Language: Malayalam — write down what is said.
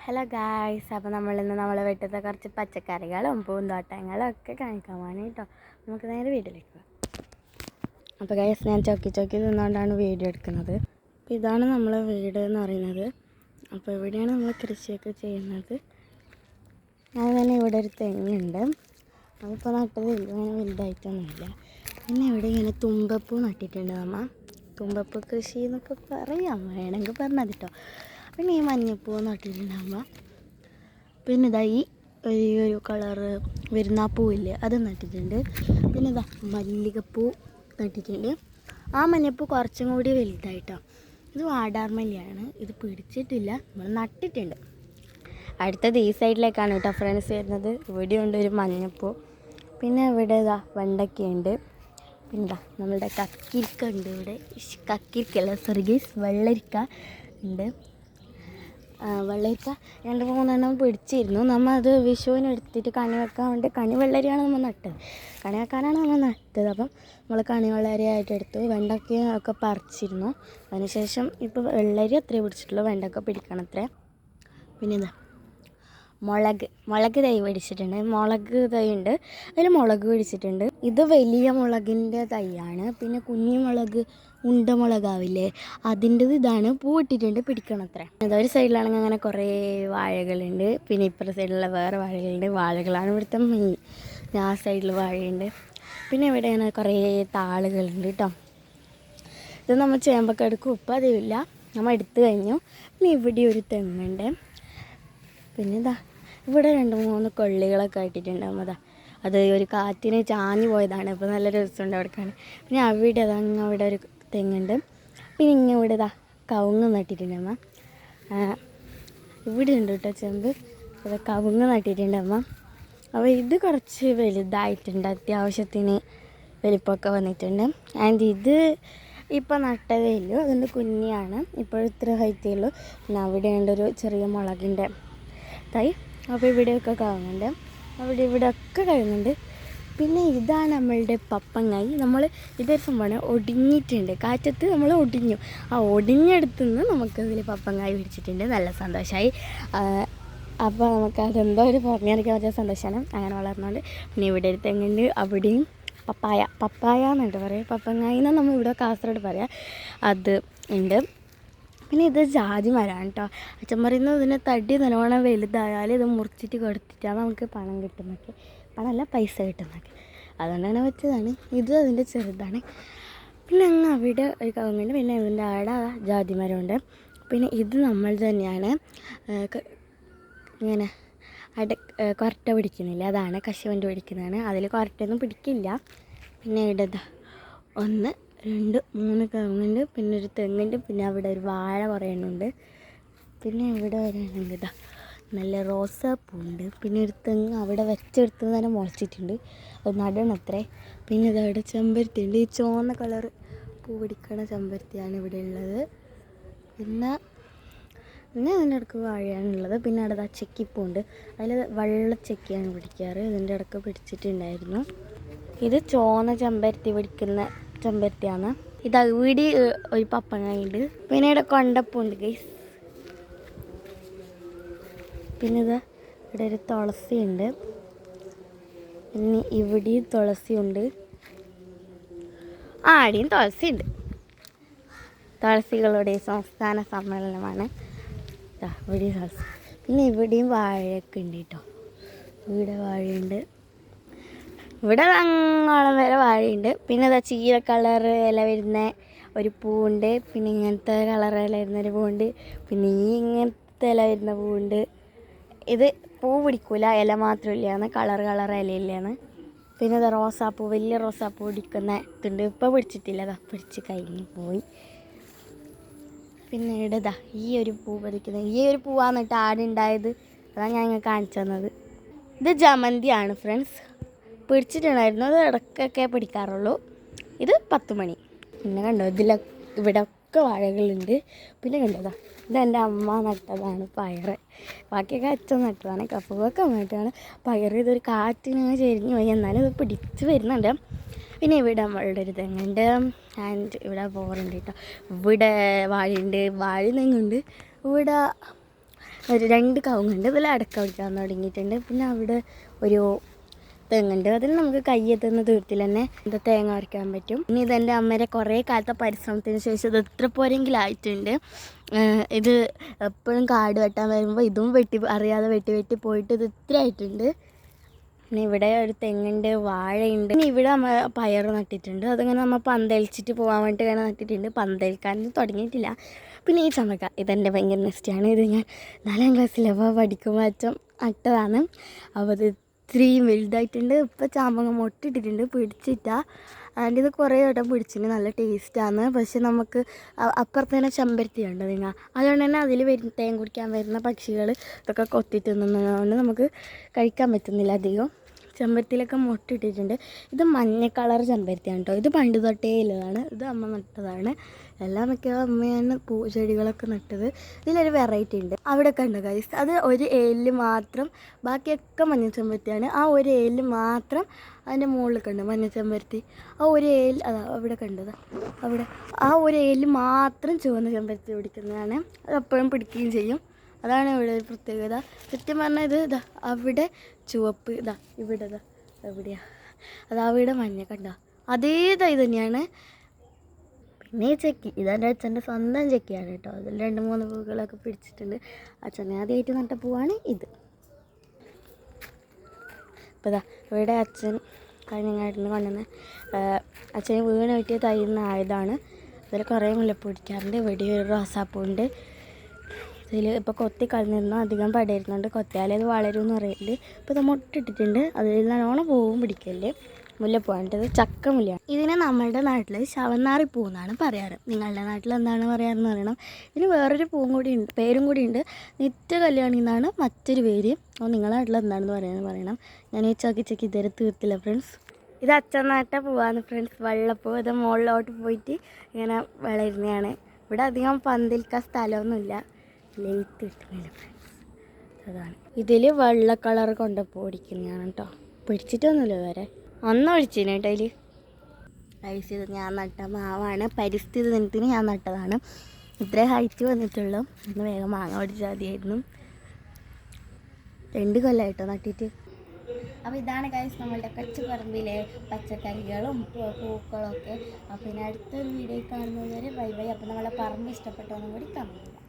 ഹലോ ഗായ്സ്, അപ്പോൾ നമ്മളിന്ന് നമ്മളെ വീട്ടിലത്തെ കുറച്ച് പച്ചക്കറികളും പൂന്തോട്ടങ്ങളും ഒക്കെ കാണിക്കാൻ പോവാണ് കേട്ടോ. നമുക്ക് നേരെ വീട്ടിലേക്ക് പോകാം. അപ്പോൾ ഗായ്സ്, ഞാൻ ചൊക്കി നിന്നുകൊണ്ടാണ് വീഡിയോ എടുക്കുന്നത്. അപ്പോൾ ഇതാണ് നമ്മളെ വീട് എന്ന് പറയുന്നത്. അപ്പോൾ ഇവിടെയാണ് നമ്മൾ കൃഷിയൊക്കെ ചെയ്യുന്നത്. അത് തന്നെ ഇവിടെ ഒരു തെങ്ങുണ്ട്. അതിപ്പോൾ നട്ടതില്ല, അങ്ങനെ വലുതായിട്ടൊന്നുമില്ല. പിന്നെ ഇവിടെ ഇങ്ങനെ തുമ്പപ്പൂ നട്ടിട്ടുണ്ട്. തുമ്പപ്പൂ കൃഷി എന്നൊക്കെ പറയാം, വേണമെങ്കിൽ പറഞ്ഞത് കേട്ടോ. പിന്നെ ഈ മഞ്ഞപ്പൂ നട്ടിട്ടുണ്ടാകുമ്പോൾ പിന്നെ ഇതാ ഈ ഒരു കളറ് വരുന്ന പൂവില്ലേ അത് നട്ടിട്ടുണ്ട്. പിന്നെ ഇതാ മല്ലികപ്പൂ നട്ടിട്ടുണ്ട്. ആ മഞ്ഞപ്പൂ കുറച്ചും കൂടി വലുതായിട്ടോ. ഇത് വാടാർമല്ലിയാണ്, ഇത് പിടിച്ചിട്ടില്ല, നമ്മൾ നട്ടിട്ടുണ്ട്. അടുത്തത് ഈ സൈഡിലേക്കാണ് കേട്ടോ ഫ്രണ്ട്സ് വരുന്നത്. ഇവിടെ ഉണ്ട് ഒരു മഞ്ഞപ്പൂ. പിന്നെ ഇവിടെ ഇതാ വെണ്ടയ്ക്കയുണ്ട്. പിന്നെ ഇതാ നമ്മളുടെ കക്കിരിക്ക ഉണ്ട്. ഇവിടെ കക്കിരിക്കല്ല, സർഗീസ് വെള്ളരിക്ക ഉണ്ട്. വെള്ളരിക്ക 2-3 പിടിച്ചിരുന്നു. നമ്മൾ അത് വിഷുവിന് എടുത്തിട്ട് കണി വെക്കാൻ വേണ്ടി, കണി വെള്ളരിയാണ് നമ്മൾ നട്ടത്, കണി വെക്കാനാണ് നമ്മൾ നട്ടത്. അപ്പം നമ്മൾ കണി വെള്ളരിയായിട്ട് എടുത്തു. വെണ്ടയ്ക്ക ഒക്കെ പറിച്ചിരുന്നു. അതിനുശേഷം ഇപ്പോൾ വെള്ളരി അത്രേ പിടിച്ചിട്ടുള്ളൂ, വെണ്ടയ്ക്ക പിടിക്കണം അത്രേ. പിന്നെ ഇതാ മുളക് തൈ പിടിച്ചിട്ടുണ്ട്. മുളക് തൈ ഉണ്ട്, അതിൽ മുളക് പിടിച്ചിട്ടുണ്ട്. ഇത് വലിയ മുളകിൻ്റെ തൈയാണ്. പിന്നെ കുഞ്ഞു മുളക്, ഉണ്ടമുളകാവില്ലേ, അതിൻ്റെത് ഇതാണ്. പൂ ഇട്ടിട്ടുണ്ട്, പിടിക്കണത്രേ. അതൊരു സൈഡിലാണെങ്കിൽ അങ്ങനെ കുറേ വാഴകളുണ്ട്. പിന്നെ ഇപ്പുറത്തെ സൈഡിലുള്ള വേറെ വാഴകളുണ്ട്. വാഴകളാണ് ഇവിടുത്തെ മെയിൻ. ആ സൈഡിൽ വാഴയുണ്ട്. പിന്നെ ഇവിടെ അങ്ങനെ കുറേ താളുകളുണ്ട് കേട്ടോ. ഇത് നമ്മൾ ചേമ്പൊക്കെ എടുക്കും, ഉപ്പ് അതില്ല, നമ്മൾ എടുത്തു കഴിഞ്ഞു. പിന്നെ ഇവിടെ ഒരു തെങ്ങുണ്ട്. പിന്നെ ഇതാ ഇവിടെ 2-3 കൊള്ളികളൊക്കെ ഇട്ടിട്ടുണ്ടാകും. അത് ഒരു കാറ്റിന് ചാഞ്ഞു പോയതാണ്. ഇപ്പോൾ നല്ല രസമുണ്ട് അവിടെ കാണാൻ. പിന്നെ അവിടെ അവിടെ ഒരു തെങ്ങുണ്ട്. പിന്നെ ഇവിടെ ഇതാ കവുങ്ങ് നട്ടിട്ടുണ്ടമ്മ. ഇവിടെ ഉണ്ട് കേട്ടോ ചെമ്പ്. അത് കവുങ്ങ് നട്ടിട്ടുണ്ടമ്മ. അപ്പോൾ ഇത് കുറച്ച് വലുതായിട്ടുണ്ട്, അത്യാവശ്യത്തിന് വലിപ്പമൊക്കെ വന്നിട്ടുണ്ട്. ആൻഡ് ഇത് ഇപ്പോൾ നട്ടതേ ഉള്ളൂ, അതുകൊണ്ട് കുഞ്ഞാണ്, ഇപ്പോഴിത്ര ഹൈറ്റേ ഉള്ളൂ. പിന്നെ അവിടെ ഉണ്ടൊരു ചെറിയ മുളകിൻ്റെ തൈ. അപ്പോൾ ഇവിടെയൊക്കെ കവുങ്ങുണ്ട്, ഇവിടെ ഒക്കെ കവുങ്ങുണ്ട്. പിന്നെ ഇതാണ് നമ്മളുടെ പപ്പങ്ങായി. ഇതൊരു സംഭവമാണ്, ഒടിഞ്ഞിട്ടുണ്ട്, കാറ്റത്ത് നമ്മൾ ഒടിഞ്ഞു. ആ ഒടിഞ്ഞെടുത്തുനിന്ന് നമുക്കതിൽ പപ്പങ്ങായി പിടിച്ചിട്ടുണ്ട്. നല്ല സന്തോഷമായി. അപ്പോൾ നമുക്കതെന്തോ ഒരു പറഞ്ഞെടുക്കാൻ പറ്റിയ സന്തോഷമാണ്, അങ്ങനെ വളർന്നുകൊണ്ട്. പിന്നെ ഇവിടെ ഒരു തെങ്ങുണ്ട്, അവിടെയും പപ്പായ എന്നിട്ട് പറയാം, പപ്പങ്ങായി എന്നാണ് നമ്മൾ ഇവിടെ കാസർഗോഡ് പറയാം, അത് ഉണ്ട്. പിന്നെ ഇത് ജാതി മരമാണ് കേട്ടോ. അച്ഛൻ പറയുന്നത് ഇതിന് തടി നല്ലോണം വലുതായാൽ ഇത് മുറിച്ചിട്ട് കൊടുത്തിട്ടാണ് നമുക്ക് പണം കിട്ടുന്നതൊക്കെ, പണമല്ല പൈസ കിട്ടുന്നതൊക്കെ, അതുകൊണ്ടാണ് വെച്ചതാണ്. ഇത് അതിൻ്റെ ചെറുതാണ്. പിന്നെ അങ്ങ് അവിടെ ഒരു കവുങ്ങുണ്ട്. പിന്നെ ഇതിൻ്റെ ആടെ ജാതി മരമുണ്ട്. പിന്നെ ഇത് നമ്മൾ തന്നെയാണ് ഇങ്ങനെ കൊരട്ട പിടിക്കുന്നില്ല, അതാണ് കശുവണ്ടി പിടിക്കുന്നതാണ്. അതിൽ കൊരട്ടയൊന്നും പിടിക്കില്ല. പിന്നെ ഇവിടെ 1, 2, 3 കവുങ്ങുണ്ട്. പിന്നെ ഒരു തെങ്ങുണ്ട്. പിന്നെ അവിടെ ഒരു വാഴ കുറേ എണ്ണമുണ്ട്. പിന്നെ ഇവിടെ വരാനുണ്ട് ഇതാ നല്ല റോസാപ്പൂണ്ട്. പിന്നെ ഒരു തെങ്ങ് അവിടെ വെച്ചെടുത്ത് തന്നെ മുളച്ചിട്ടുണ്ട്, അത് നടണത്രേ. പിന്നെ ഇതവിടെ ചെമ്പരത്തി ഉണ്ട്, ഈ ചുവന്ന കളറ് പൂ പിടിക്കണ ചെമ്പരത്തിയാണ് ഇവിടെ ഉള്ളത്. പിന്നെ അതിൻ്റെ ഇടയ്ക്ക് വാഴയാണുള്ളത്. പിന്നെ അവിടെ ചെക്കിപ്പൂണ്ട്, അതിൽ വെള്ളച്ചെക്കിയാണ് പിടിക്കാറ്, ഇതിൻ്റെ ഇടയ്ക്ക് പിടിച്ചിട്ടുണ്ടായിരുന്നു. ഇത് ചുവന്ന ചെമ്പരത്തി പിടിക്കുന്ന ചെമ്പരത്തിയാണ്. ഇത് ഇവിടെ ഒരു പപ്പങ്ങയുണ്ട്. പിന്നെ ഇവിടെ കൊണ്ടപ്പൂണ്ട് ഗൈസ്. പിന്നെ ഇവിടെ ഒരു തുളസി ഉണ്ട്. പിന്നെ ഇവിടെയും തുളസി ഉണ്ട്. ആടെയും തുളസി ഉണ്ട്. തുളസികളുടെ സംസ്ഥാന സമ്മേളനമാണ് ഇവിടെ തുളസി. പിന്നെ ഇവിടെയും വാഴയൊക്കെ ഉണ്ട് കേട്ടോ. ഇവിടെ വാഴയുണ്ട്, ഇവിടെ അങ്ങോളം വരെ വാഴയുണ്ട്. പിന്നെ ചീര കളറ് ഇല വരുന്ന ഒരു പൂവുണ്ട്. പിന്നെ ഇങ്ങനത്തെ കളർ ഇല വരുന്നൊരു പൂവുണ്ട്. പിന്നെ ഇങ്ങനത്തെ ഇല വരുന്ന പൂവുണ്ട്. ഇത് പൂ പിടിക്കൂല, ഇല മാത്രമില്ലാന്ന്, കളർ ഇലയില്ലാന്ന്. പിന്നെ റോസാപ്പൂ, വലിയ റോസാപ്പൂ പിടിക്കുന്ന ഇതുണ്ട്. ഇപ്പോൾ പിടിച്ചിട്ടില്ല, പിടിച്ച് കഴിഞ്ഞ് പോയി. പിന്നെ ഇവിടെ ഈ ഒരു പൂ പിടിക്കുന്നത്, ഈ ഒരു പൂവാന്നിട്ട് ആടുണ്ടായത്, അതാണ് ഞാൻ ഇങ്ങനെ കാണിച്ചു തന്നത്. ഇത് ജമന്തിയാണ് ഫ്രണ്ട്സ്, പിടിച്ചിട്ടുണ്ടായിരുന്നു, അത് ഇടയ്ക്കൊക്കെ പിടിക്കാറുള്ളൂ. ഇത് 10 മണി. പിന്നെ കണ്ടോ ഇവിടെ ഒക്കെ വാഴകളുണ്ട്. പിന്നെ കണ്ടോ ഇതെൻ്റെ അമ്മ നട്ടതാണ് പയറ്, ബാക്കിയൊക്കെ അച്ഛൻ നട്ടതാണ്. കപ്പുകളൊക്കെ നട്ടതാണ്. പയറ് ഇതൊരു കാറ്റിന് ചെരിഞ്ഞ് പോയി, എന്നാലും ഇത് പിടിച്ച് വരുന്നുണ്ട്. പിന്നെ ഇവിടെ നമ്മളുടെ ഒരു തെങ്ങുണ്ട്. ആൻഡ് ഇവിടെ ബോറുണ്ട് കേട്ടോ. ഇവിടെ വാഴയുണ്ട്, വാഴ തെങ്ങുണ്ട്. ഇവിടെ ഒരു 2 കവുങ്ങുണ്ട്. ഇതിൽ അടക്ക പിടിക്കാൻ തുടങ്ങിയിട്ടുണ്ട്. പിന്നെ അവിടെ ഒരു തെങ്ങുണ്ട്. അതിൽ നമുക്ക് കയ്യെത്തുന്ന ദൂരത്തിൽ തന്നെ എന്താ തേങ്ങ അരയ്ക്കാൻ പറ്റും. ഇനി ഇതെൻ്റെ അമ്മയുടെ കുറേ കാലത്തെ പരിശ്രമത്തിന് ശേഷം ഇത് ഇത്ര പോരെങ്കിലും ആയിട്ടുണ്ട്. ഇത് എപ്പോഴും കാട് വെട്ടാൻ വരുമ്പോൾ ഇതും അറിയാതെ വെട്ടി പോയിട്ട് ഇത് ഇത്ര ആയിട്ടുണ്ട്. പിന്നെ ഇവിടെ ഒരു തെങ്ങുണ്ട്, വാഴയുണ്ട്. പിന്നെ ഇവിടെ നമ്മൾ പയർ നട്ടിട്ടുണ്ട്. അതിങ്ങനെ നമ്മൾ പന്തലിച്ചിട്ട് പോകാൻ വേണ്ടിയിട്ട് ഇങ്ങനെ നട്ടിട്ടുണ്ട്. പന്തലിക്കാനൊന്നും തുടങ്ങിയിട്ടില്ല. പിന്നെ ഈ ചമക്ക ഇതെൻ്റെ ഭയങ്കര നെസ്റ്റാണ്. ഇത് ഞാൻ 4ാം ക്ലാസ്സിലപ്പോൾ പഠിക്കുമ്പോൾ അച്ഛൻ നട്ടതാണ്. അപ്പോൾ ഇത് ഇത്രയും വലുതായിട്ടുണ്ട്. ഇപ്പോൾ ചാമ്പങ്ങ മൊട്ടിട്ടിട്ടുണ്ട്, പിടിച്ചിട്ടാ. അതിൻ്റെ ഇത് കുറേ വട്ടം പിടിച്ചിട്ട് നല്ല ടേസ്റ്റാണ്. പക്ഷെ നമുക്ക് അപ്പുറത്ത് തന്നെ ചെമ്പരത്തി ഉണ്ട് നിങ്ങൾ. അതുകൊണ്ട് തന്നെ അതിൽ തേൻ കുടിക്കാൻ വരുന്ന പക്ഷികൾ ഇതൊക്കെ കൊത്തി തിന്നുന്നതുകൊണ്ട് നമുക്ക് കഴിക്കാൻ പറ്റുന്നില്ല അധികം. ചെമ്പരത്തിയിലൊക്കെ മൊട്ടിട്ടിട്ടുണ്ട്. ഇത് മഞ്ഞ കളർ ചെമ്പരത്തിയാണ് കേട്ടോ. ഇത് പണ്ട് തൊട്ടേ ഉള്ളതാണ്. ഇത് അമ്മ നട്ടതാണ്. എല്ലാം മിക്കവാറും അമ്മയാണ് ചെടികളൊക്കെ നട്ടത്. ഇതിലൊരു വെറൈറ്റി ഉണ്ട്. അവിടെ കണ്ടു ഗൈസ്, അത് ഒരു ഏലിൽ മാത്രം, ബാക്കിയൊക്കെ മഞ്ഞ ചെമ്പരത്തിയാണ്. ആ ഒരു ഏലിൽ മാത്രം അതിൻ്റെ മുകളിൽ കണ്ടു മഞ്ഞ ചെമ്പരത്തി. ആ ഒരു ഏൽ അതാ അവിടെ കണ്ടത്, അവിടെ ആ ഒരു ഏലിൽ മാത്രം ചുവന്ന ചെമ്പരത്തി പിടിക്കുന്നതാണ്. അത് എപ്പോഴും പിടിക്കുകയും ചെയ്യും. അതാണ് ഇവിടെ ഒരു പ്രത്യേകത. സത്യം പറഞ്ഞാൽ ഇതാ അവിടെ ചുവപ്പ്, ഇതാ ഇവിടെ ഇതാ എവിടെയാ അതവിടെ മഞ്ഞ കണ്ടോ, അതേ തൈ തന്നെയാണ്. പിന്നെ ഈ ചെക്കി ഇതെൻ്റെ അച്ഛൻ്റെ സ്വന്തം ചെക്കിയാണ് കേട്ടോ. അതിൽ 2-3 പൂക്കളൊക്കെ പിടിച്ചിട്ടുണ്ട്. അച്ഛനെ ആദ്യമായിട്ട് നട്ട പൂവാണ് ഇത്. അപ്പോൾ ഇതാ ഇവിടെ അച്ഛൻ കഴിഞ്ഞങ്ങാട്ടിൽ കൊണ്ടുവന്ന് അച്ഛന് വീണ് കിട്ടിയ തൈന്ന് ആയതാണ്. ഇതിൽ കുറേ മുല്ലപ്പൂ പിടിക്കാറുണ്ട്. ഇവിടെ ഒരു റോസാപ്പൂണ്ട്. ഇതിൽ ഇപ്പോൾ കൊത്തി കളഞ്ഞിരുന്നു, അധികം പടരുന്നുണ്ട്. കൊത്തിയാലേ അത് വളരുമെന്ന് അറിയില്ല. ഇപ്പോൾ ഇത് മുട്ടിട്ടിട്ടുണ്ട്. അതിൽ നല്ലോണം പൂവും പിടിക്കല്. മുല്ലപ്പൂവാണ്. ഇത് ചക്കമുല്ലയാണ്. ഇതിനെ നമ്മളുടെ നാട്ടിൽ ശവന്നാറി പൂ എന്നാണ് പറയാറ്. നിങ്ങളുടെ നാട്ടിൽ എന്താണ് പറയാറെന്ന് പറയണം. ഇതിന് വേറൊരു പൂവും കൂടി ഉണ്ട്, പേരും കൂടി ഉണ്ട്. നിത്യ കല്യാണി എന്നാണ് മറ്റൊരു പേര്. അപ്പോൾ നിങ്ങളുടെ നാട്ടിൽ എന്താണെന്ന് പറയണം. ഞാൻ ഈ ചക്കി ഇതുവരെ തീർത്തില്ല ഫ്രണ്ട്സ്. ഇത് അച്ഛൻ നട്ട പൂവാണ് ഫ്രണ്ട്സ്, വെള്ളപ്പൂ. ഇത് മുകളിലോട്ട് പോയിട്ട് ഇങ്ങനെ വളരുന്നതാണ്. ഇവിടെ അധികം പന്തലിക്കാൻ സ്ഥലമൊന്നുമില്ല, ലേറ്റ് കിട്ടുന്നില്ല ഫ്രണ്ട്സ്. അതാണ് ഇതിൽ വെള്ള കളർ കൊണ്ടപ്പോൾ ഓടിക്കുന്നതാണ് കേട്ടോ. പിടിച്ചിട്ടൊന്നുമില്ല വരെ ഒന്നും ഒഴിച്ചിന് കേട്ടോ. അതിൽ ഐസ് ഇത് ഞാൻ നട്ട മാവാണ്. പരിസ്ഥിതി ദിനത്തിന് ഞാൻ നട്ടതാണ്. ഇത്രേ ഹൈറ്റ് വന്നിട്ടുള്ളൂ. ഇന്ന് വേഗം മാങ്ങ പിടിച്ചാൽ മതിയായിരുന്നു. 2 കൊല്ലമായിട്ടോ നട്ടിട്ട്. അപ്പോൾ ഇതാണ് ഗൈസ് നമ്മളുടെ കൊച്ചുപറമ്പിലെ പച്ചക്കറികളും പൂക്കളും ഒക്കെ. അപ്പോൾ ഇനി അടുത്തൊരു വീഡിയോ കാണുന്നതുവരെ ബൈ ബൈ. അപ്പോൾ നമ്മളെ പറമ്പ് ഇഷ്ടപ്പെട്ടൊന്നും കൂടി കമന്റ് ചെയ്യുക.